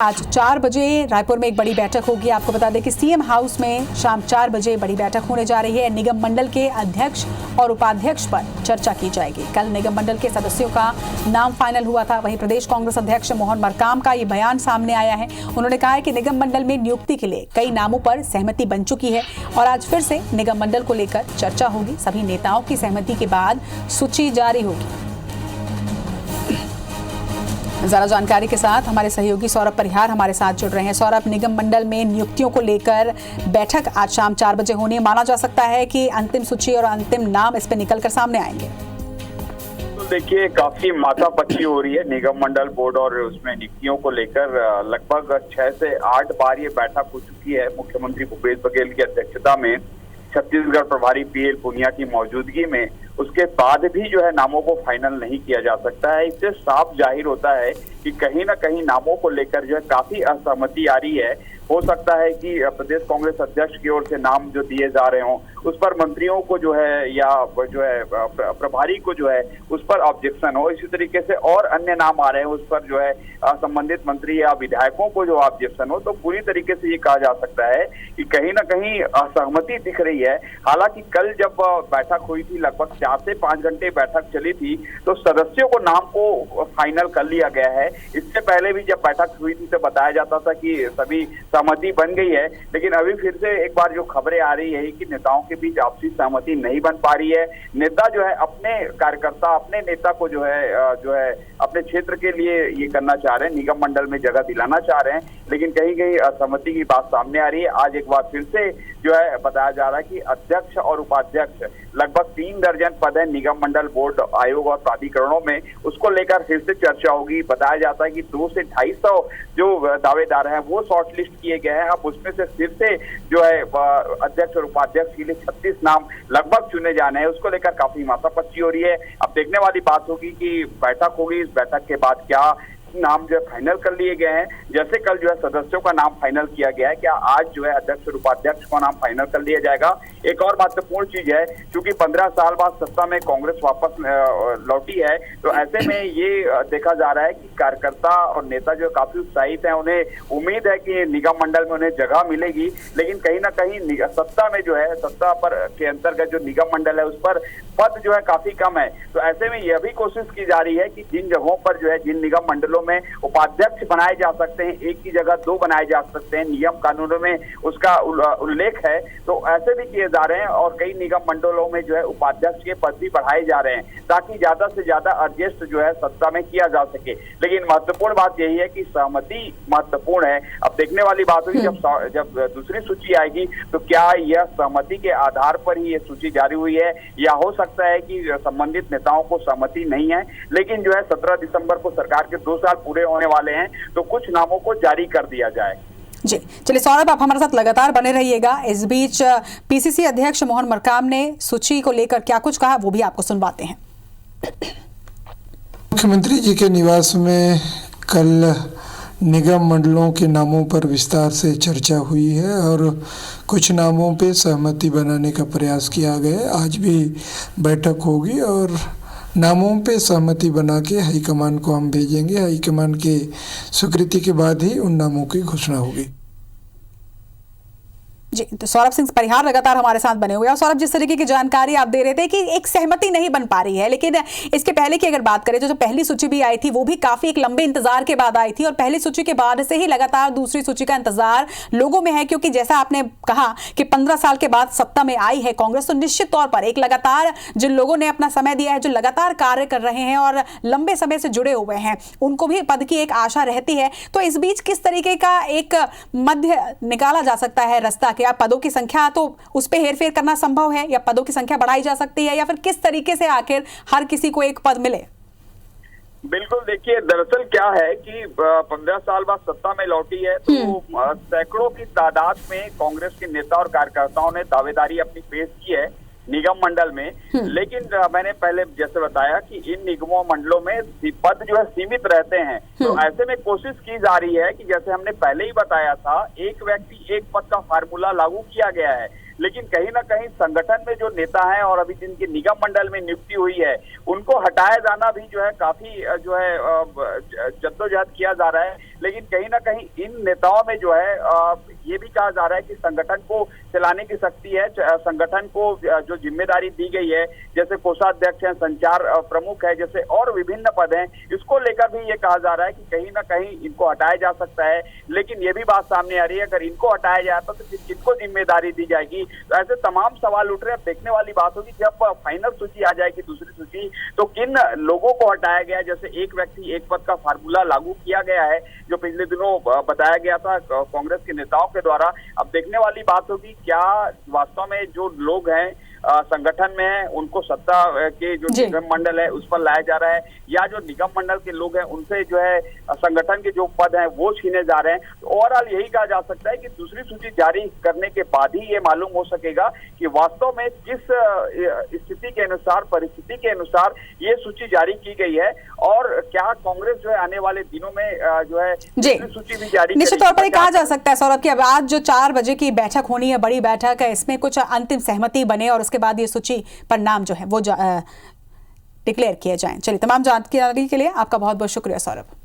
आज 4 बजे रायपुर में एक बड़ी बैठक होगी। आपको बता दें कि सीएम हाउस में शाम 4 बजे बड़ी बैठक होने जा रही है। निगम मंडल के अध्यक्ष और उपाध्यक्ष पर चर्चा की जाएगी। कल निगम मंडल के सदस्यों का नाम फाइनल हुआ था। वहीं प्रदेश कांग्रेस अध्यक्ष मोहन मरकाम का ये बयान सामने आया है। उन्होंने कहा है कि निगम मंडल में नियुक्ति के लिए कई नामों पर सहमति बन चुकी है और आज फिर से निगम मंडल को लेकर चर्चा होगी। सभी नेताओं की सहमति के बाद सूची जारी होगी। ज्यादा जानकारी के साथ हमारे सहयोगी सौरभ परिहार हमारे साथ जुड़ रहे हैं। सौरभ, निगम मंडल में नियुक्तियों को लेकर बैठक आज शाम 4 बजे होनी है। माना जा सकता है कि अंतिम सूची और अंतिम नाम इस पे निकल कर सामने आएंगे। तो देखिए, काफी माथापच्ची हो रही है निगम मंडल बोर्ड और उसमें नियुक्तियों को लेकर। लगभग 6 से 8 बार ये बैठक हो चुकी है। मुख्यमंत्री भूपेश बघेल की अध्यक्षता में, छत्तीसगढ़ प्रभारी पीएल पुनिया की मौजूदगी में, उसके बाद भी जो है नामों को फाइनल नहीं किया जा सकता है। इससे साफ जाहिर होता है कि कहीं ना कहीं नामों को लेकर जो है काफी असहमति आ रही है। हो सकता है कि प्रदेश कांग्रेस अध्यक्ष की ओर से नाम जो दिए जा रहे हों उस पर मंत्रियों को जो है या जो है प्रभारी को जो है उस पर ऑब्जेक्शन हो। इसी तरीके से और अन्य नाम आ रहे हैं उस पर जो है संबंधित मंत्री या विधायकों को जो ऑब्जेक्शन हो। तो पूरी तरीके से ये कहा जा सकता है कि कहीं ना कहीं असहमति दिख रही है। हालांकि कल जब बैठक हुई थी, लगभग 4 से 5 घंटे बैठक चली थी, तो सदस्यों को नाम को फाइनल कर लिया गया है। इससे पहले भी जब बैठक हुई थी तो बताया जाता था कि सभी सहमति बन गई है, लेकिन अभी फिर से एक बार जो खबरें आ रही है कि नेताओं के बीच आपसी सहमति नहीं बन पा रही है। नेता जो है अपने कार्यकर्ता, अपने नेता को जो है अपने क्षेत्र के लिए ये करना चाह रहे हैं, निगम मंडल में जगह दिलाना चाह रहे हैं, लेकिन कहीं कहीं असहमति की बात सामने आ रही है। आज एक बार फिर से जो है बताया जा रहा है कि अध्यक्ष और उपाध्यक्ष, लगभग 3 दर्जन पद है निगम मंडल बोर्ड आयोग और प्राधिकरणों में, उसको लेकर फिर से चर्चा होगी। बताया जाता है कि 200 से 250 जो दावेदार हैं वो शॉर्टलिस्ट किए गए हैं। अब उसमें से फिर से जो है अध्यक्ष और उपाध्यक्ष के लिए 36 नाम लगभग चुने जाने हैं। उसको लेकर काफी माथापच्ची हो रही है। अब देखने वाली बात होगी कि बैठक होगी, इस बैठक के बाद क्या नाम जो है फाइनल कर लिए गए हैं। जैसे कल जो है सदस्यों का नाम फाइनल किया गया है, क्या आज जो है अध्यक्ष और उपाध्यक्ष का नाम फाइनल कर लिया जाएगा। एक और महत्वपूर्ण चीज है, क्योंकि 15 साल बाद सत्ता में कांग्रेस वापस लौटी है, तो ऐसे में ये देखा जा रहा है कि कार्यकर्ता और नेता जो काफी उत्साहित हैं। उन्हें उम्मीद है कि निगम मंडल में उन्हें जगह मिलेगी, लेकिन कहीं ना कहीं सत्ता में जो है, सत्ता पर के अंतर्गत जो निगम मंडल है उस पर पद जो है काफी कम है। तो ऐसे में यह भी कोशिश की जा रही है कि जिन जगहों पर जो है, जिन निगम मंडलों में उपाध्यक्ष बनाए जा सकते हैं, एक की जगह 2 बनाए जा सकते हैं, नियम कानूनों में उसका उल्लेख है, तो ऐसे भी किए जा रहे हैं। और कई निगम मंडलों में जो है उपाध्यक्ष के पद भी बढ़ाए जा रहे हैं, ताकि ज्यादा से ज्यादा एडजस्ट जो है सत्ता में किया जा सके। लेकिन महत्वपूर्ण बात यही है कि सहमति महत्वपूर्ण है। अब देखने वाली बात हुई जब दूसरी सूची आएगी तो क्या यह सहमति के आधार पर ही ये सूची जारी हुई है, या हो सकता है कि संबंधित नेताओं को सहमति नहीं है। लेकिन जो है 17 दिसंबर को सरकार के 2 साल पूरे होने वाले हैं, तो कुछ नामों को जारी कर दिया जाए। जी चलिए सौरभ, आप हमारे साथ लगातार बने रहिएगा। इस बीच पीसीसी अध्यक्ष मोहन मरकाम ने सूची को लेकर क्या कुछ कहा वो भी आपको सुनवाते हैं। मुख्यमंत्री जी के निवास में कल निगम मंडलों के नामों पर विस्तार से चर्चा हुई है और कुछ नामों पे सहमति बनाने का प्रयास किया गया। आज भी बैठक होगी और नामों पे सहमति बना के हाईकमान को हम भेजेंगे। हाईकमान के स्वीकृति के बाद ही उन नामों की घोषणा होगी। जी, तो सौरभ सिंह परिहार लगातार हमारे साथ बने हुए हैं। और सौरभ, जिस तरीके की जानकारी आप दे रहे थे कि एक सहमति नहीं बन पा रही है, लेकिन इसके पहले की अगर बात करें तो जो पहली सूची भी आई थी वो भी काफी एक लंबे इंतजार के बाद आई थी और पहली सूची के बाद से ही लगातार दूसरी सूची का इंतजार लोगों में है। क्योंकि जैसा आपने कहा कि 15 साल के बाद सत्ता में आई है कांग्रेस, तो निश्चित तौर पर एक लगातार जिन लोगों ने अपना समय दिया है, जो लगातार कार्य कर रहे हैं और लंबे समय से जुड़े हुए हैं, उनको भी पद की एक आशा रहती है। तो इस बीच किस तरीके का एक मध्य निकाला जा सकता है रास्ता? क्या पदों की संख्या तो उस पे हेरफेर करना संभव है, या पदों की संख्या बढ़ाई जा सकती है, या फिर किस तरीके से आखिर हर किसी को एक पद मिले? बिल्कुल, देखिए दरअसल क्या है कि 15 साल बाद सत्ता में लौटी है, तो सैकड़ों की तादाद में कांग्रेस के नेता और कार्यकर्ताओं ने दावेदारी अपनी पेश की है निगम मंडल में। लेकिन मैंने पहले जैसे बताया कि इन निगमों मंडलों में पद जो है सीमित रहते हैं। तो ऐसे में कोशिश की जा रही है कि जैसे हमने पहले ही बताया था, एक व्यक्ति एक पद का फार्मूला लागू किया गया है। लेकिन कहीं ना कहीं संगठन में जो नेता हैं और अभी जिनकी निगम मंडल में नियुक्ति हुई है उनको हटाया जाना भी जो है काफी जो है जद्दोजहद किया जा रहा है। लेकिन कहीं ना कहीं इन नेताओं में जो है ये भी कहा जा रहा है कि संगठन को चलाने की शक्ति है, संगठन को जो जिम्मेदारी दी गई है, जैसे कोषाध्यक्ष हैं, संचार प्रमुख है, जैसे और विभिन्न पद हैं, इसको लेकर भी ये कहा जा रहा है कि कहीं ना कहीं इनको हटाया जा सकता है। लेकिन ये भी बात सामने आ रही है, अगर इनको हटाया जाता तो फिर किनको जिम्मेदारी दी जाएगी। तो ऐसे तमाम सवाल उठ रहे हैं। देखने वाली बात होगी जब फाइनल सूची आ जाएगी, दूसरी सूची, तो किन लोगों को हटाया गया। जैसे एक व्यक्ति एक पद का फार्मूला लागू किया गया है जो पिछले दिनों बताया गया था कांग्रेस के नेताओं के द्वारा। अब देखने वाली बात होगी क्या वास्तव में जो लोग हैं संगठन में है उनको सत्ता के जो निगम मंडल है उस पर लाया जा रहा है, या जो निगम मंडल के लोग हैं उनसे जो है संगठन के जो पद हैं वो छीने जा रहे हैं। तो ओवरऑल यही कहा जा सकता है कि दूसरी सूची जारी करने के बाद ही ये मालूम हो सकेगा कि वास्तव में किस स्थिति के अनुसार, परिस्थिति के अनुसार ये सूची जारी की गई है, और क्या कांग्रेस जो है आने वाले दिनों में जो है सूची भी जारी। निश्चित तौर पर कहा जा सकता है सौरभ की अब आज जो 4 बजे की बैठक होनी है, बड़ी बैठक है, इसमें कुछ अंतिम सहमति बने और उसके बाद ये सूची पर नाम जो है वो डिक्लेयर किए जाएं। चलिए, तमाम जानकारी के लिए आपका बहुत बहुत शुक्रिया सौरभ।